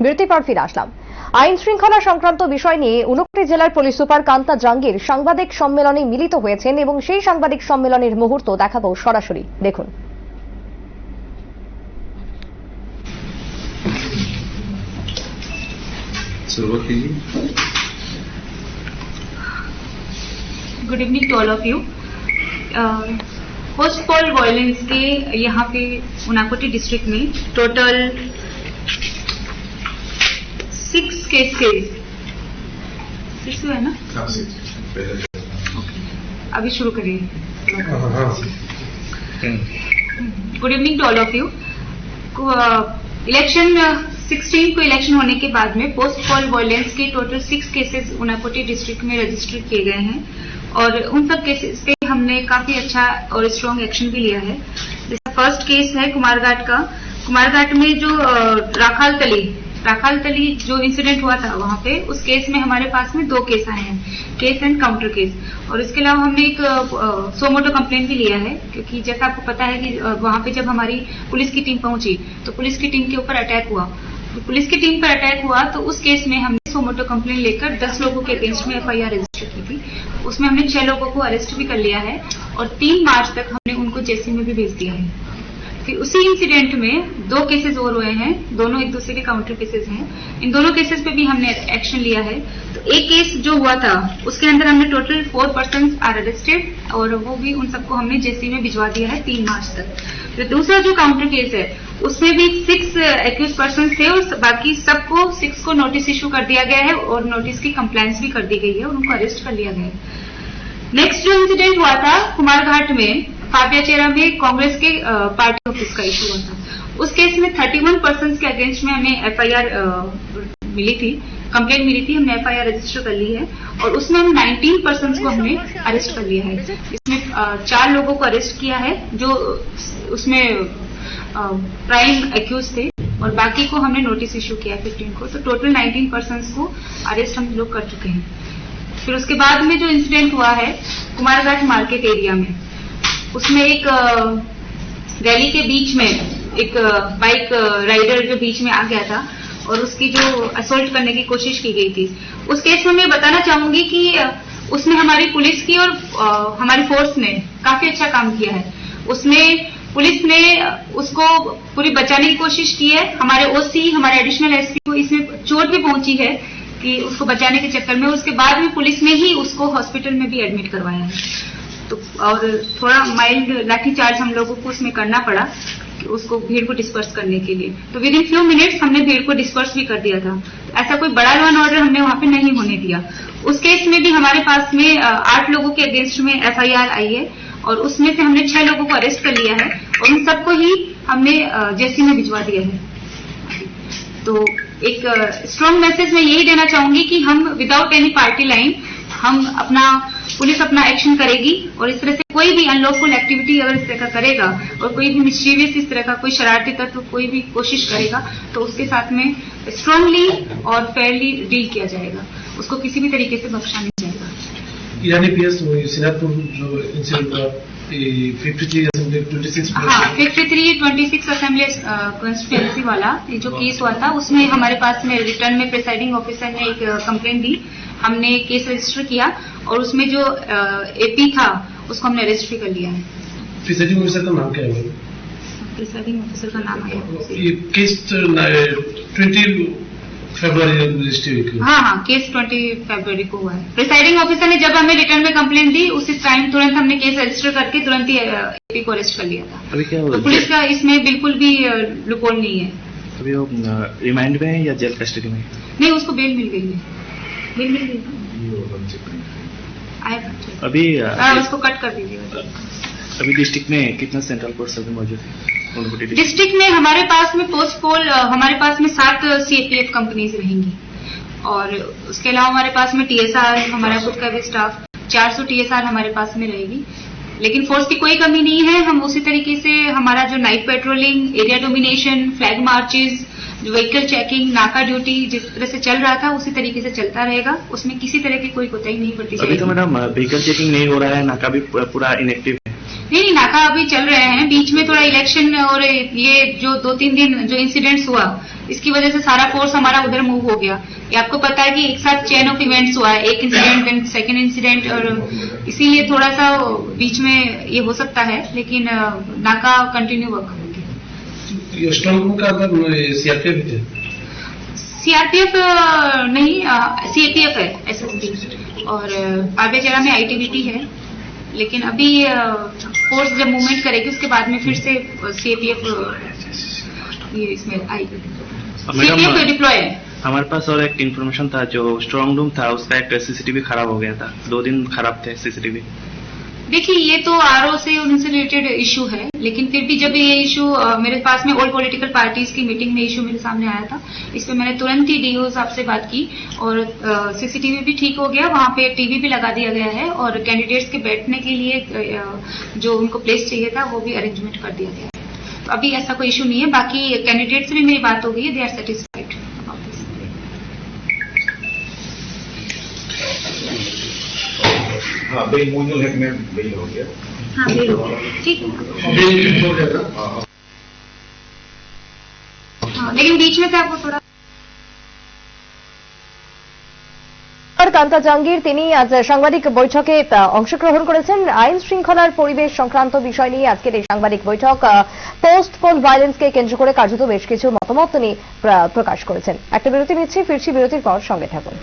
বিরতির পর ফিরে আসলাম। আইন শৃঙ্খলা সংক্রান্ত বিষয় নিয়ে 29 জেলার পুলিশ সুপার কান্তা জাহাঙ্গীর সাংবাদিক সম্মেলনে মিলিত হয়েছেন এবং সেই সাংবাদিক সম্মেলনের মুহূর্ত দেখাবো সরাসরি, দেখুন। Good evening to all of you. Post poll violence के यहाँ पे उनाकोटी डिस्ट्रिक्ट में टोटल 6 केसेस, 6 है ना? अभी शुरू करिए। Good evening to all of you. Election 16 को इलेक्शन होने के बाद में पोस्ट पोल वायलेंस के टोटल 6 केसेस उनाकोटी डिस्ट्रिक्ट में रजिस्टर किए गए हैं और उन सब केसेस पे हमने काफी अच्छा और स्ट्रॉन्ग एक्शन भी लिया है। जैसे फर्स्ट केस है कुमारघाट का। कुमारघाट में जो राखाल तली जो इंसिडेंट हुआ था वहां पे, उस केस में हमारे पास में 2 केस आए हैं, केस एंड काउंटर केस। और इसके अलावा हमने एक सोमोटो कंप्लेंट भी लिया है, क्योंकि जैसा आपको पता है कि वहां पे जब हमारी पुलिस की टीम पहुंची तो पुलिस की टीम के ऊपर अटैक हुआ। तो पुलिस की टीम पर अटैक हुआ तो उस केस में हमने सोमोटो कंप्लेंट लेकर 10 लोगों के अगेंस्ट में FIR रजिस्टर की थी। उसमें हमने 6 लोगों को अरेस्ट भी कर लिया है और 3 मार्च तक हमने उनको जेसी में भी भेज दिया है। फिर उसी इंसिडेंट में 2 केसेस और हुए हैं, दोनों एक दूसरे के काउंटर केसेस हैं। इन दोनों केसेस पे भी हमने एक्शन लिया है। तो एक केस जो हुआ था उसके अंदर हमने टोटल 4 पर्सन आर अरेस्टेड और वो भी उन सबको हमने जेसी में भिजवा दिया है 3 मार्च तक। तो दूसरा जो काउंटर केस है उसमें भी 6 एक्यूज पर्सन थे और बाकी सबको 6 को नोटिस इशू कर दिया गया है और नोटिस की कंप्लायंस भी कर दी गई है और उनको अरेस्ट कर लिया गया है। नेक्स्ट जो इंसिडेंट हुआ था कुमारघाट में, फाबियाचेरा में कांग्रेस के पार्टी ऑफिस का इशू हुआ था। उस केस में 31 पर्सन के अगेंस्ट में हमें FIR मिली थी, कंप्लेंट मिली थी, हमने FIR रजिस्टर कर ली है और उसमें हम 19 पर्सन को हमने अरेस्ट कर लिया है। इसमें 4 लोगों को अरेस्ट किया है जो उसमें प्राइम एक्यूज थे और बाकी को हमने नोटिस इशू किया 15 को। तो टोटल 19 पर्सन को अरेस्ट हम लोग कर चुके हैं। फिर उसके बाद में जो इंसिडेंट हुआ है कुमारघाट मार्केट एरिया में, उसमें एक रैली के बीच में एक बाइक राइडर जो बीच में आ गया था और उसकी जो असोल्ट करने की कोशिश की गई थी। उस केस में मैं बताना चाहूंगी कि उसमें हमारी पुलिस की और हमारी फोर्स ने काफी अच्छा काम किया है। उसमें पुलिस ने उसको पूरी बचाने की कोशिश की है। हमारे OC, हमारे एडिशनल SP को इसमें चोट भी पहुंची है कि उसको बचाने के चक्कर में। उसके बाद भी पुलिस ने ही उसको हॉस्पिटल में भी एडमिट करवाया है। तो और थोड़ा माइल्ड लाठीचार्ज हम लोगों को उसमें करना पड़ा कि उसको भीड़ को डिस्पर्स करने के लिए। तो विद इन फ्यू मिनट्स हमने भीड़ को डिस्पर्स भी कर दिया था। तो ऐसा कोई बड़ा लॉ एंड ऑर्डर हमने वहां पे नहीं होने दिया। उस केस में भी हमारे पास में 8 लोगों के अगेंस्ट में FIR आई है और उसमें से हमने 6 लोगों को अरेस्ट कर लिया है और उन सबको ही हमने जेसी में भिजवा दिया है। तो एक स्ट्रॉन्ग मैसेज मैं यही देना चाहूंगी कि हम विदाउट एनी पार्टी लाइन हम पुलिस अपना एक्शन करेगी और इस तरह से कोई भी अनलॉफुल एक्टिविटी अगर इस तरह का करेगा और कोई भी मिस्चीवियस इस तरह का कोई शरारती तत्व कोई भी कोशिश करेगा तो उसके साथ में स्ट्रांगली और फेयरली डील किया जाएगा, उसको किसी भी तरीके से बख्शा नहीं जाएगा। यानी PS सिनापुर जो इंसिडेंट हुआ 53 असेंबली 26 26 असेंबली कॉन्स्टिट्यूएंसी वाला जो केस हुआ था उसमें हमारे पास में रिटर्न में प्रिसाइडिंग ऑफिसर ने एक कंप्लेंट दी, हमने केस रजिस्टर किया और उसमें जो AP था उसको हमने अरेस्ट भी कर लिया है। प्रिसाइडिंग ऑफिसर का नाम क्या है? प्रिसाइडिंग ऑफिसर का नाम है ये केस 20 फरवरी रजिस्टर हुई। हाँ, केस 20 फरवरी को हुआ है। प्रिसाइडिंग ऑफिसर ने जब हमें रिटर्न में कंप्लेंट दी उसी टाइम तुरंत हमने केस रजिस्टर करके तुरंत ही AP को अरेस्ट कर लिया था। अभी क्या तो पुलिस का इसमें बिल्कुल भी लूपहोल नहीं है। अभी वो रिमांड में है या जेल कस्टडी में? नहीं, उसको बेल मिल गई है, बेल मिल गई। अभी उसको कट कर दीजिएगा। अभी डिस्ट्रिक्ट में कितना सेंट्रल फोर्स अभी मौजूद है? डिस्ट्रिक्ट में हमारे पास में पोस्ट पोल हमारे पास में 7 CAPF कंपनीज रहेंगी और उसके अलावा हमारे पास में TSR, हमारा खुद का भी स्टाफ 400 TSR हमारे पास में रहेगी। लेकिन फोर्स की कोई कमी नहीं है। हम उसी तरीके से हमारा जो night patrolling, area domination, flag marches, जो व्हीकल चेकिंग, नाका ड्यूटी जिस तरह से चल रहा था उसी तरीके से चलता रहेगा, उसमें किसी तरह की कोई कोताही नहीं बरती जाएगी। अभी तो मैडम व्हीकल चेकिंग नहीं हो रहा है, नाका भी पूरा इनएक्टिव है। नहीं, नाका अभी चल रहे हैं, बीच में थोड़ा इलेक्शन और ये जो 2-3 दिन जो इंसिडेंट्स हुआ, इसकी वजह से सारा फोर्स हमारा उधर मूव हो गया। ये आपको पता है कि एक साथ चेन ऑफ इवेंट्स हुआ है, एक इंसिडेंट एंड सेकेंड इंसिडेंट, और इसीलिए थोड़ा सा बीच में ये हो सकता है, लेकिन नाका कंटिन्यू वर्क होगी। ये स्ट्रांग रूम का सीआरपीएफ थे? सीआरपीएफ नहीं, सीएपीएफ है, एसएसबी, और पारबेचरा में आईटीबीपी है, लेकिन अभी फोर्स जब मूवमेंट करेगी उसके बाद में फिर से सीएपीएफ ये इसमें आएगी। सीएपीएफ डिप्लॉय है। हमारे पास और एक इन्फॉर्मेशन था, जो स्ट्रांग रूम था उसका एक सीसीटीवी खराब हो गया था, 2 दिन खराब थे सीसीटीवी। देखिए, ये तो आरओ से उनसे रिलेटेड इशू है, लेकिन फिर भी जब ये इशू मेरे पास में ऑल पॉलिटिकल पार्टीज की मीटिंग में इशू मेरे सामने आया था, इस पे मैंने तुरंत ही डीओ साहब से बात की और सीसीटीवी भी ठीक हो गया, वहां पे टीवी भी लगा दिया गया है और कैंडिडेट्स के बैठने के लिए जो उनको प्लेस चाहिए था वो भी अरेंजमेंट कर दिया गया है। तो अभी ऐसा कोई इशू नहीं है। बाकी कैंडिडेट से भी मेरी बात हो गई है, they are satisfied about this. हाँ, बेल मोजूल है में बेल हो गया। हाँ, बेल हो गया, ठीक है। बेल हो गया। हाँ, लेकिन बीच में से आपको थोड़ा কান্তা জাহাঙ্গীর তিনি আজ সাংবাদিক বৈঠকে অংশগ্রহণ করেছেন। আইন শৃঙ্খলার পরিবেশ সংক্রান্ত বিষয় নিয়ে আজকের এই সাংবাদিক বৈঠক পোস্ট পোল ভায়োলেন্সকে কেন্দ্র করে কার্যত বেশ কিছু মতামত তিনি প্রকাশ করেছেন। একটা বিরতি নিচ্ছি, ফিরছি বিরতির পর, সঙ্গে থাকুন।